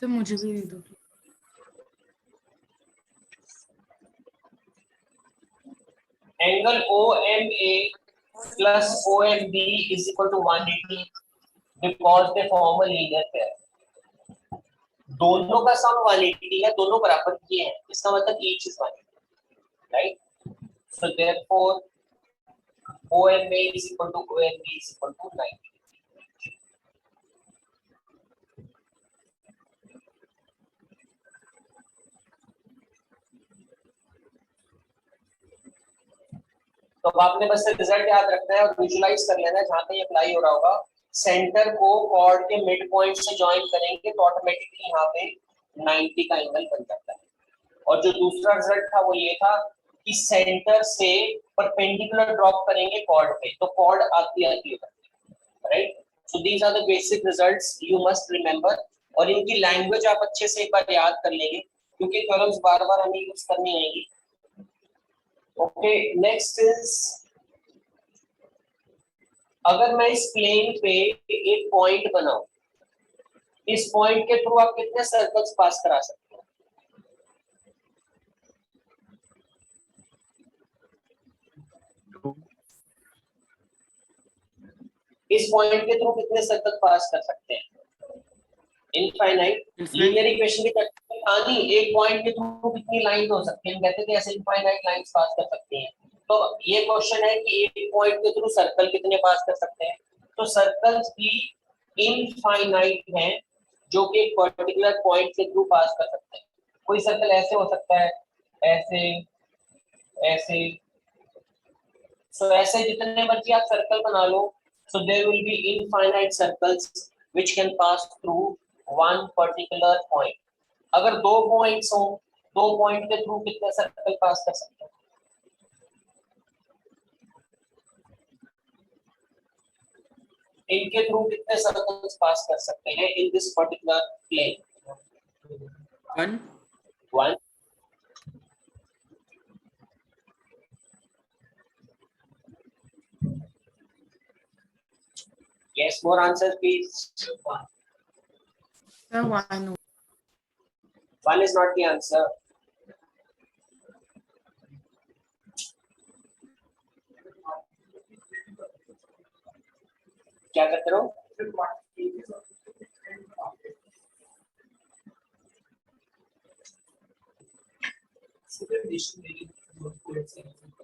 तो मुझे भी दे दो। Angle OMA plus OMB is equal to 180 because they form a linear pair. दोनों का सम 180 है, दोनों बराबर किए हैं, इसका मतलब each is 180, right? So therefore OMA is equal to OMB is equal to 90. तो आपने बस रिजल्ट याद रखना है और विजुलाइज कर लेना है जहां तक अप्लाई हो रहा होगा। सेंटर को कॉर्ड के मिड पॉइंट से ज्वाइन करेंगे तो ऑटोमेटिकली यहाँ पे 90 का एंगल बन जाता है। और जो दूसरा रिजल्ट था वो ये था कि सेंटर से परपेंडिकुलर ड्रॉप करेंगे कॉर्ड पे तो कॉर्ड आती है, right? So these are the basic results you must remember, और इनकी लैंग्वेज आप अच्छे से एक बार याद कर लेंगे क्योंकि थ्योरम्स बार-बार हमें यूज करनी आएंगी। ओके, नेक्स्ट इज, अगर मैं इस प्लेन पे एक पॉइंट बनाऊं, इस पॉइंट के थ्रू आप कितने सर्कल्स पास करा सकते हैं? इस पॉइंट के थ्रू कितने सर्कल पास कर सकते हैं? इनफाइनाइट। लीनियर इक्वेशन की कहानी, एक पॉइंट के थ्रू कितनी लाइन हो सकती है, हम कहते थे ऐसे इनफाइनाइट लाइंस पास कर सकते हैं। तो ये क्वेश्चन है कि एक पॉइंट के थ्रू सर्कल कितने पास कर सकते हैं? तो सर्कल्स भी इनफाइनाइट हैं जो कि एक पर्टिकुलर पॉइंट के थ्रू पास कर सकते हैं। कोई सर्कल ऐसे हो सकता है, ऐसे, ऐसे, सो ऐसे जितने मर्जी आप सर्कल बना लो, so there will be infinite circles which can pass through one particular point. अगर दो पॉइंट्स हो, दो पॉइंट के थ्रू कितने सर्कल पास कर सकते हैं? इनके थ्रू कितने सर्कल्स पास कर सकते हैं इन दिस particular plane? One. Yes, more answers, please. One. One is not the answer. क्या करते रहो?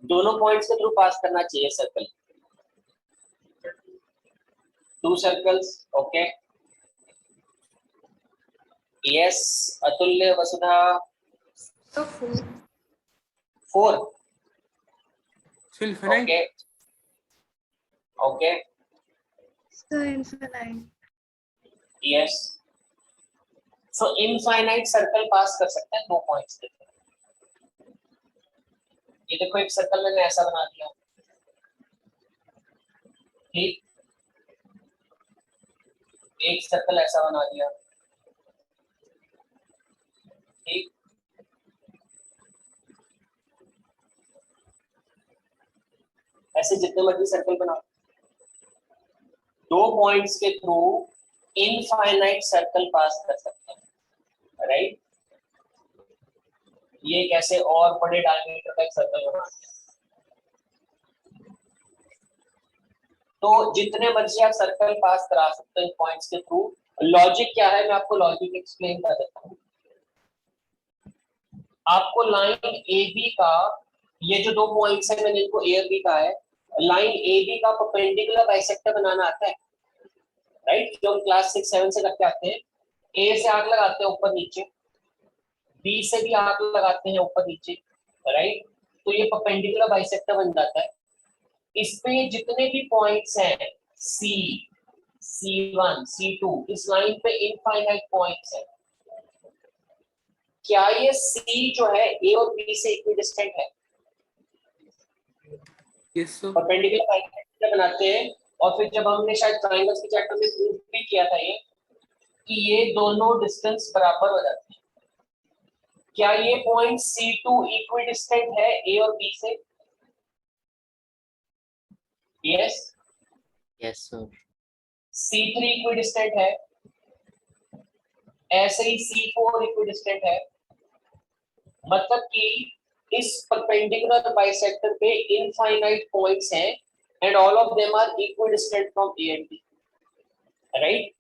दोनों पॉइंट्स के थ्रू पास करना चाहिए circle. Two circles, okay. Yes, Atulya, Vasudha. So four. infinite. Okay, okay, So infinite. Yes. So infinite circle पास कर सकते हैं दो पॉइंट्स के थ्रू। ये देखो एक सर्कल मैंने ऐसा बना दिया, ठीक, एक सर्कल ऐसा बना दिया, ठीक, ऐसे जितने मर्जी सर्कल बनाओ, दो पॉइंट्स के थ्रू इनफाइनाइट सर्कल पास कर सकते हैं, राइट? ये कैसे और बड़े डायमीटर का एक सर्कल बना दिया। तो जितने मर्जी आप सर्कल पास करा सकते हैं पॉइंट्स के थ्रू। लॉजिक क्या है, मैं आपको लॉजिक एक्सप्लेन कर देता हूँ। आपको लाइन ए बी का, ये जो दो पॉइंट्स है मैंने इनको ए और बी का है, लाइन ए बी का परपेंडिकुलर बाइसेक्टर बनाना आता है, राइट? जो हम क्लास 6-7 से करके आते हैं। ए से आर्क लगाते हैं ऊपर नीचे, बी से भी आर्क लगाते हैं ऊपर नीचे, राइट? तो ये परपेंडिकुलर बाइसेक्टर बन जाता है। इसमें जितने भी पॉइंट्स हैं सी, C1, C2, इस लाइन पे इनफाइनाइट पॉइंट्स हैं। क्या ये C जो है A और B से इक्विडिस्टेंट है? Yes, sir. परपेंडिकुलर बाइसेक्टर बनाते हैं और फिर जब हमने शायद ट्रायंगल्स के चैप्टर में प्रूव भी किया था ये कि ये दोनों डिस्टेंस बराबर हो जाते हैं। क्या ये पॉइंट C2 इक्विडिस्टेंट है A और B से? Yes, Yes, sir. C3 equidistant है, ऐसे ही C4 इक्विडिस्टेंट है, मतलब कि इस परपेंडिकुलर बाइसेक्टर पे इनफाइनाइट पॉइंट्स हैं and all of them are equidistant from A and B, right?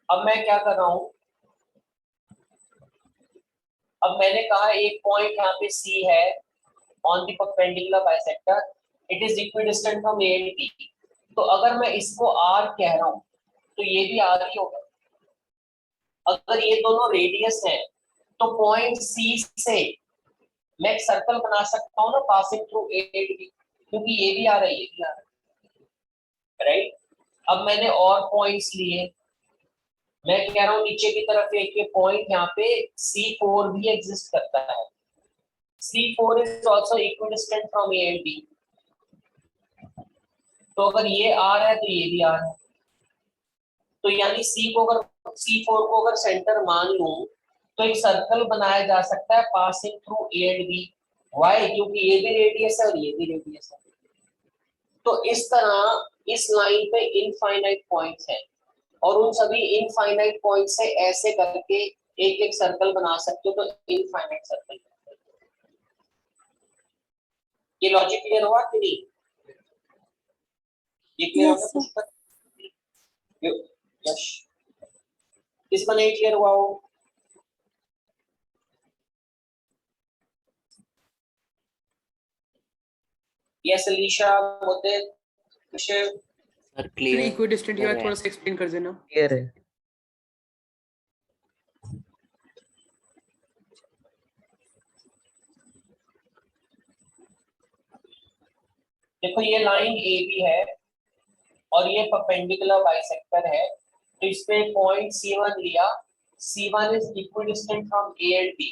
अब मैं क्या कर रहा हूं, अब मैंने कहा एक पॉइंट यहाँ पे C है on the perpendicular bisector, it is equidistant from A and B। तो अगर मैं इसको R कह रहा हूं तो ये भी R ही होगा। अगर ये दोनों रेडियस हैं तो पॉइंट C से मैं एक सर्कल बना सकता हूँ ना passing through A and B, क्योंकि ये भी आ रहा है ये भी आ रहा है, राइट? अब मैंने और पॉइंट्स लिए, मैं कह रहा हूँ नीचे की तरफ एक ये पॉइंट यहाँ पे C4 भी एग्जिस्ट करता है। C4 is also equidistant from A and B। तो अगर ये R है तो ये भी R है, तो यानी C4 को अगर सेंटर मान लूं तो एक सर्कल बनाया जा सकता है passing through A and B। Why? क्योंकि ये भी रेडियस है और ये भी रेडियस है। तो इस तरह इस लाइन पे इनफाइनाइट पॉइंट्स हैं और उन सभी इनफाइनाइट पॉइंट से ऐसे करके एक एक सर्कल बना सकते हो, तो इनफाइनाइट सर्कल। ये लॉजिक क्लियर हुआ कि नहीं? ये क्लियर Yes, होगा sir. पुष्पक? यश, किसका नहीं क्लियर हुआ हो? यस अलीशा, मुद्दे, सर फिर क्लियर इक्विडिस्टेंट के बाद थोड़ा सा एक्सप्लेन कर देना। क्लियर है। देखो ये लाइन ए बी है और ये परपेंडिकुलर बाइसेक्टर है, तो इसमें पॉइंट C1 लिया, C1 is equidistant from A and B।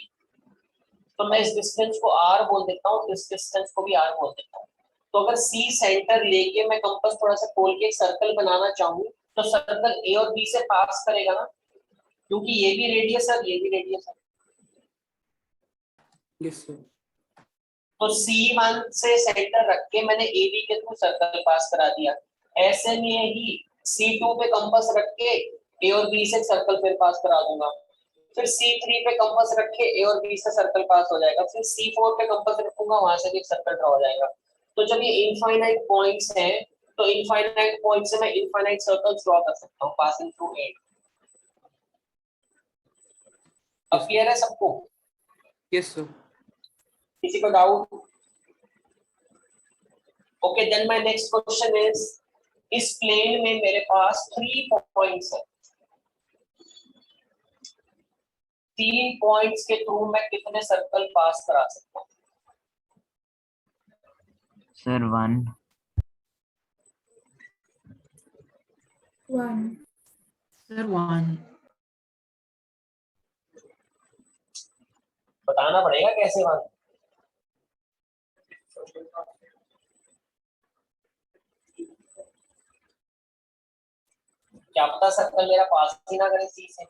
तो मैं इस डिस्टेंस को R बोल देता हूँ, इस डिस्टेंस को भी R बोल देता हूँ। तो अगर C सेंटर लेके मैं कंपास थोड़ा सा खोल के एक सर्कल बनाना चाहूँ तो सर्कल A और B से पास करेगा ना, क्योंकि ये भी रेडियस है ये भी रेडियस है। Yes sir. तो C1 से सेंटर रख के मैंने AB के थ्रू सर्कल पास करा दिया। ऐसे में ही C2 पे कंपास रख के A और B से सर्कल फिर पास करा दूंगा। फिर C3 पे कंपास रख के A और B से सर्कल पास हो जाएगा। फिर C4 पे कंपास रखूंगा, वहां से भी एक सर्कल ड्रॉ हो जाएगा। तो जब ये इनफाइनाइट पॉइंट्स हैं तो इनफाइनाइट पॉइंट से मैं इनफाइनाइट सर्कल्स ड्रॉ कर सकता हूँ पासिंग थ्रू A। अब क्लियर है सबको? Yes sir. किसी को doubt? Okay, then my next question is, इस प्लेन में मेरे पास 3 पॉइंट्स है। 3 पॉइंट्स के थ्रू मैं कितने सर्कल पास करा सकता हूँ? Sir 1 sir 1। बताना पड़ेगा कैसे 1। क्या पता सर्कल मेरा पास ही ना करे C से।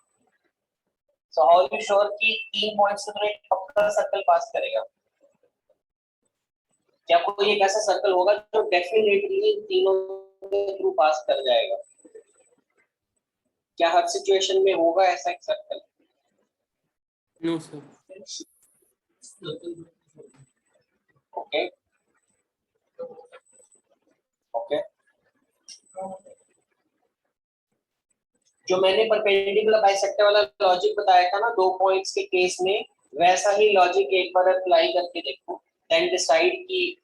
सो हाउ यू श्योर कि 3 पॉइंट्स के थ्रू एक पक्का सर्कल पास करेगा? क्या कोई एक ऐसा सर्कल होगा जो डेफिनेटली तीनों के थ्रू पास कर जाएगा? क्या हर सिचुएशन में होगा ऐसा एक circle? No sir. Okay okay, जो मैंने परपेंडिकुलर बाइसेक्टर वाला लॉजिक बताया था ना 2 पॉइंट्स के केस में, वैसा ही लॉजिक एक बार अप्लाई करके देखो, देन डिसाइड कि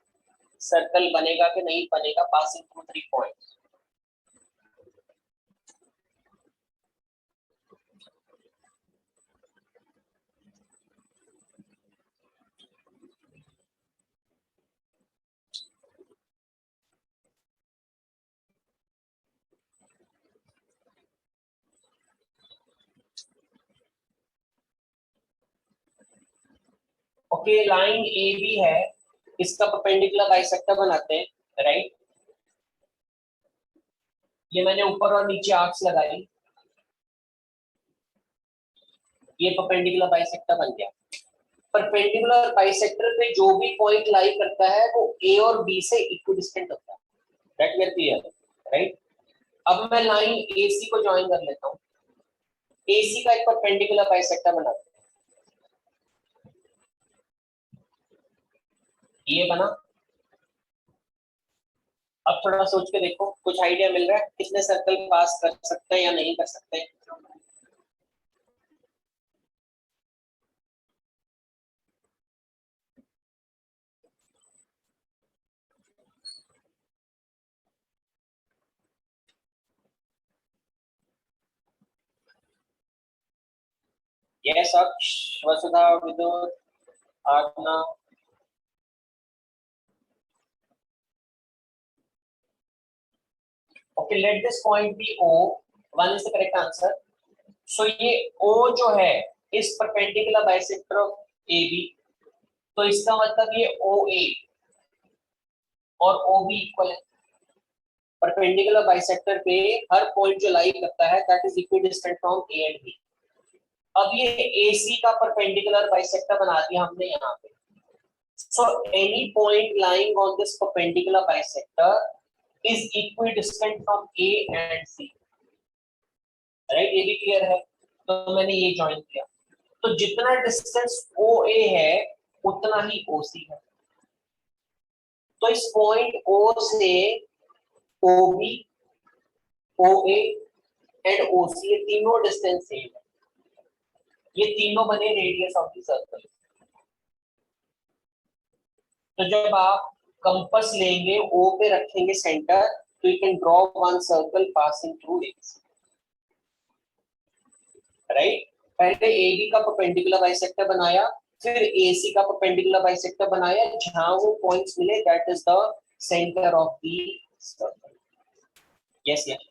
सर्कल बनेगा कि नहीं बनेगा passing through 3 points. Okay, line A B है, इसका परपेंडिकुलर बाइसेक्टर बनाते हैं, राइट? ये मैंने ऊपर और नीचे आर्क्स लगाई, ये परपेंडिकुलर बाइसेक्टर बन गया। परपेंडिकुलर बाइसेक्टर पे जो भी पॉइंट लाई करता है वो ए और बी से इक्विडिस्टेंट होता है, that we are clear, right. अब मैं लाइन AC को ज्वाइन कर लेता हूँ, AC का एक परपेंडिकुलर बाइसेक्टर बनाते हैं, ये बना। अब थोड़ा सोच के देखो, कुछ आइडिया मिल रहा है कितने सर्कल पास कर सकते हैं या नहीं कर सकते हैं? यस अक्ष, वसुधा, विदुर, आत्मा। Okay, let this point be O. One is the correct answer. So ये O जो है इस perpendicular bisector of AB, तो इसका मतलब ये OA और OB इक्वल है। परपेंडिकुलर बाइसेक्टर पे हर पॉइंट जो लाई करता है that is equidistant from A and B। अब ये AC का परपेंडिकुलर बाइसेक्टर बना दिया हमने यहाँ पे। So any point lying on this perpendicular bisector is equidistant from A and C, right. ये भी क्लियर है, तो मैंने ये ज्वाइन किया, तो जितना डिस्टेंस OA है उतना ही OC है। तो इस पॉइंट O से OB, OA एंड OC ये तीनों डिस्टेंस सेम है, ये तीनों बने रेडियस ऑफ द सर्कल। तो जब आप कंपास लेंगे O पे रखेंगे सेंटर, तो you can draw one circle passing through it, right. पहले AB का परपेंडिकुलर बाइसेक्टर बनाया, फिर AC का परपेंडिकुलर बाइसेक्टर बनाया, जहां वो पॉइंट्स मिले that is the centre of the circle. Yes yes,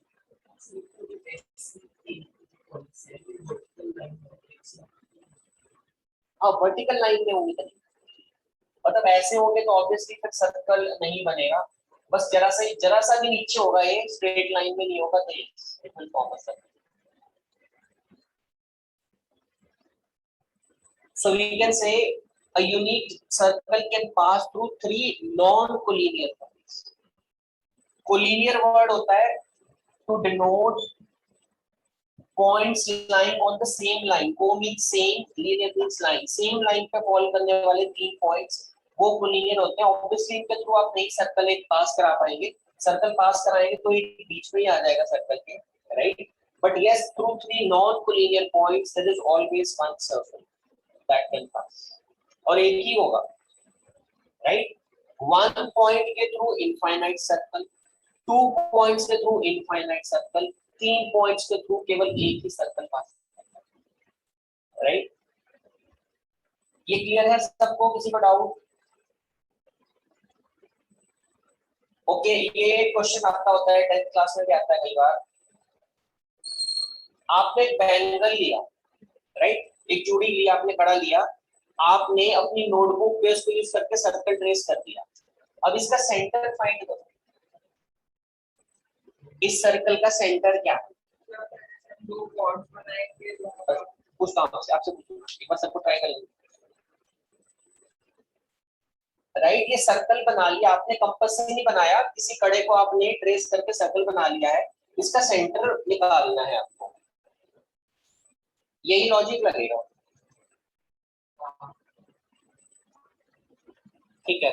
हाँ वर्टिकल लाइन में होंगे तभी, मतलब ऐसे होंगे तो ऑब्वियसली फिर सर्कल नहीं बनेगा, बस जरा सा भी नीचे होगा, ये स्ट्रेट लाइन में नहीं होगा तो it will form a circle. So we can say a unique circle can pass through three non-collinear points. Collinear word होता है to denote points lying on the same line. Co means same, linear means line. Same line पे fall करने वाले तीन points वो collinear होते हैं। Obviously इनके थ्रू आप नहीं सर्कल एक पास करा पाएंगे, सर्कल पास कराएंगे तो ये बीच में ही आ जाएगा सर्कल के, right? But yes, through three non-collinear points there is always one circle that can pass, और एक ही होगा, राइट। वन पॉइंट के through infinite circle, two points के थ्रू इनफाइनाइट सर्कल, तीन पॉइंट्स के थ्रू केवल एक ही सर्कल पास, राइट। ये क्लियर है सबको, किसी को डाउट? ओके, ये क्वेश्चन आता होता है 10th क्लास में भी आता है कई बार। आपने एक बैंगल लिया, राइट, एक चूड़ी लिया आपने, बड़ा लिया, आपने अपनी नोटबुक पे उसको यूज करके सर्कल ट्रेस कर दिया। अब इसका सेंटर फाइंड करो, इस सर्कल का सेंटर क्या है? दो पॉइंट्स बनाएंगे, पूछता हूं आपसे, आपसे एक बार सबको ट्राई करेंगे, राइट। ये सर्कल बना लिया आपने, कंपास से नहीं बनाया, किसी कड़े को आपने ट्रेस करके सर्कल बना लिया है, इसका सेंटर निकालना है आपको, यही लॉजिक लगेगा, ठीक है।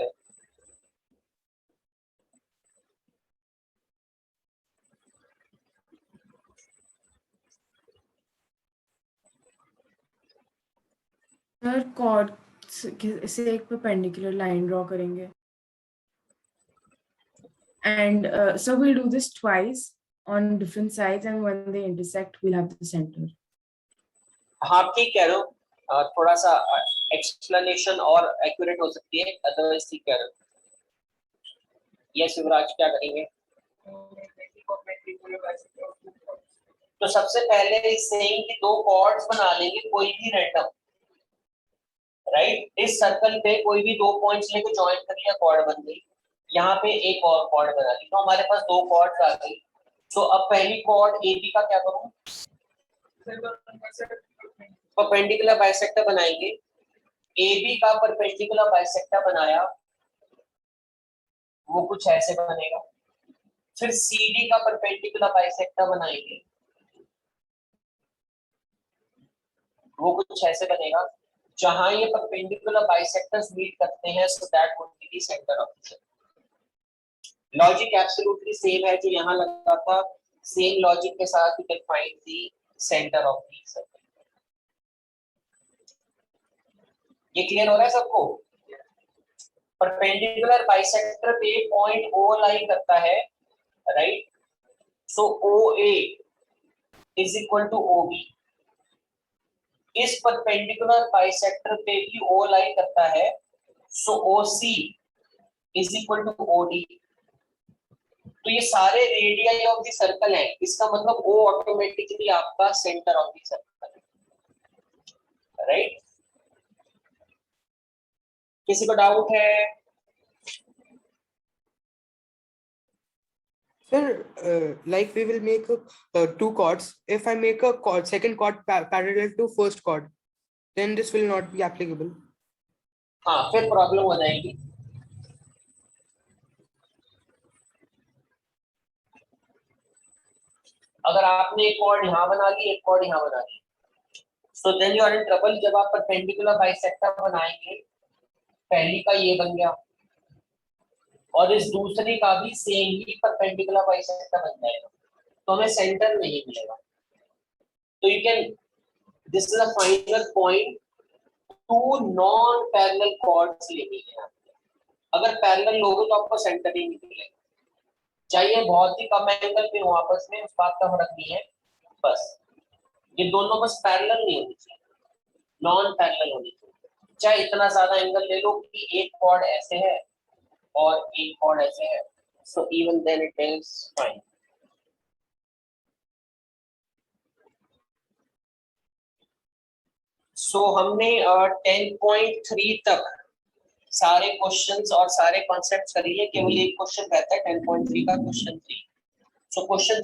सर कॉर्ड से एक परपेंडिकुलर लाइन ड्रॉ करेंगे and so we'll do this twice on different sides and when they intersect we'll have the center. हाँ ठीक कह रहे हो, थोड़ा सा एक्सप्लेनेशन और एक्यूरेट हो सकती है, अदरवाइज ठीक कह रहे हो। यस युवराज, क्या करेंगे? तो सबसे पहले इस सेम की दो कॉर्ड्स बना लेंगे, कोई भी रैंडम, राइट। इस सर्कल पे कोई भी दो पॉइंट्स लेके ज्वाइन कर लिया, कॉर्ड बन गई, यहाँ पे एक और कॉर्ड बना ली, तो हमारे पास दो कॉर्ड्स आ गई। तो अब पहली कॉर्ड AB का क्या करूं? परपेंडिकुलर बाइसेक्टर बनाएंगे, AB का परपेंडिकुलर बाइसेक्टर बनाया, वो कुछ ऐसे बनेगा। फिर CD का परपेंडिकुलर बाइसेक्टर बनाएंगे, वो कुछ ऐसे बनेगा। जहां ये परपेंडिकुलर बाइसेक्टर्स मीट करते हैं, so that would be the centre of the circle. Logic absolutely same है जो यहाँ लगा था, सेम लॉजिक के साथ you can find the centre of the circle. ये क्लियर हो रहा है सबको? परपेंडिकुलर बाइसेक्टर पे पॉइंट O लाई करता है, right? So OA is equal to OB। इस परपेंडिकुलर बाइसेक्टर पे भी O लाई करता है, so OC is equal to OD। तो ये सारे रेडियस ऑफ द सर्कल हैं, इसका मतलब O ऑटोमेटिकली आपका सेंटर ऑफ द सर्कल है, राइट? किसी को डाउट है? Sir, like we will make two chords. If I make a chord, second chord parallel to first chord, then this will not be applicable. हाँ, फिर problem हो जाएगी। अगर आपने एक कॉर्ड यहाँ बना ली, एक कॉर्ड यहाँ बना ली, so then you are in trouble. जब आप परपेंडिकुलर बाइसेक्टर बनाएंगे, पहली का ये बन गया और इस दूसरे का भी सेम ही परपेंडिकुलर बाइसेक्टर बन जाएगा, तो हमें सेंटर नहीं मिलेगा। तो you can, this is a final point, two non parallel chords लेनी है। अगर पैरेलल लोगे तो आपको सेंटर ही नहीं मिलेगा, चाहिए बहुत ही कम एंगल पे हो आपस में, उस बात का फर्क नहीं है। बस ये दोनों बस पैरेलल नहीं होनी चाहिए, नॉन पैरेलल होनी चाहिए। चाहे इतना ज्यादा एंगल ले लो कि एक कॉर्ड ऐसे है और एक कॉर्ड ऐसे है, so even then it is fine. So हमने 10.3 तक सारे क्वेश्चंस और सारे कॉन्सेप्ट्स कर लिए, केवल एक क्वेश्चन रहता है 10.3 का, क्वेश्चन 3। So question